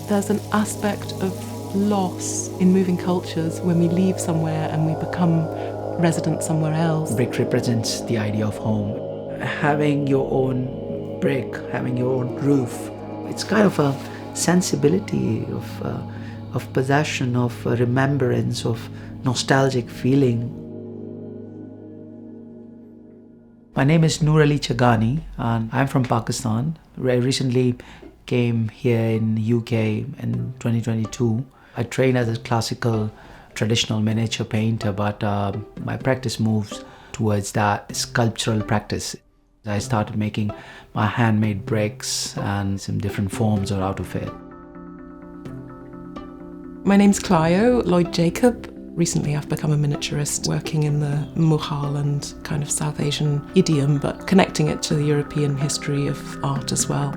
There's an aspect of loss in moving cultures when we leave somewhere and we become resident somewhere else. Brick represents the idea of home. Having your own brick, having your own roof, it's kind of a sensibility of possession, of remembrance, of nostalgic feeling. My name is Noor Chagani and I'm from Pakistan. I recently came here in UK in 2022. I trained as a classical traditional miniature painter, but my practice moves towards that sculptural practice. I started making my handmade bricks and some different forms are out of it. My name's Clio Lloyd-Jacob. Recently I've become a miniaturist working in the Mughal and kind of South Asian idiom, but connecting it to the European history of art as well.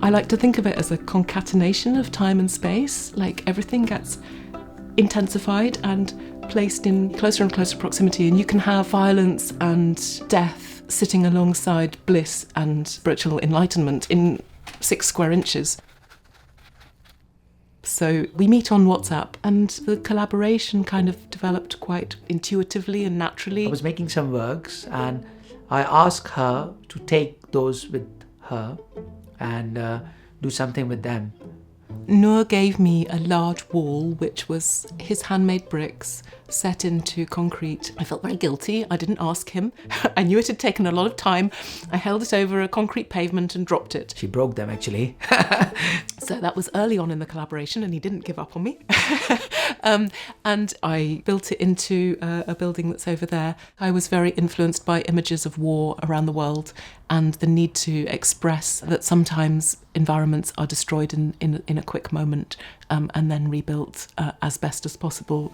I like to think of it as a concatenation of time and space, like everything gets intensified and placed in closer and closer proximity, and you can have violence and death sitting alongside bliss and spiritual enlightenment in 6 square inches. So we meet on WhatsApp and the collaboration kind of developed quite intuitively and naturally. I was making some works and I asked her to take those with her and do something with them. Noor gave me a large wall which was his handmade bricks set into concrete. I felt very guilty. I didn't ask him. I knew it had taken a lot of time. I held it over a concrete pavement and dropped it. She broke them actually. So that was early on in the collaboration and he didn't give up on me. And I built it into a building that's over there. I was very influenced by images of war around the world and the need to express that sometimes environments are destroyed in a quick moment and then rebuilt as best as possible.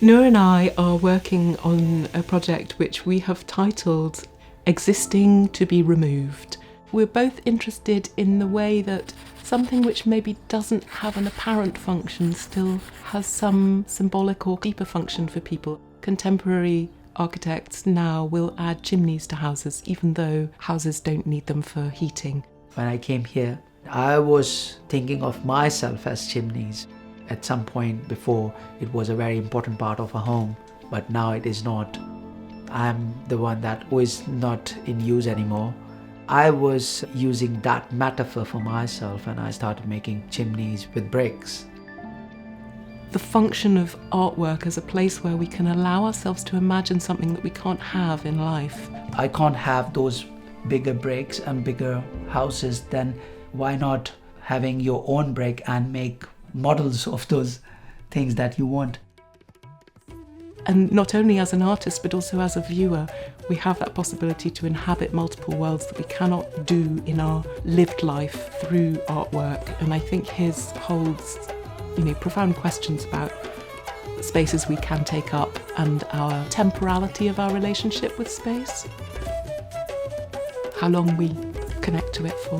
Noor and I are working on a project which we have titled Existing to be Removed. We're both interested in the way that something which maybe doesn't have an apparent function still has some symbolic or deeper function for people. Contemporary architects now will add chimneys to houses, even though houses don't need them for heating. When I came here, I was thinking of myself as chimneys. At some point before, it was a very important part of a home, but now it is not. I'm the one that was not in use anymore. I was using that metaphor for myself and I started making chimneys with bricks. The function of artwork as a place where we can allow ourselves to imagine something that we can't have in life. I can't have those bigger bricks and bigger houses, then why not having your own brick and make models of those things that you want? And not only as an artist, but also as a viewer, we have that possibility to inhabit multiple worlds that we cannot do in our lived life through artwork. And I think his holds, profound questions about the spaces we can take up and our temporality of our relationship with space. How long we connect to it for.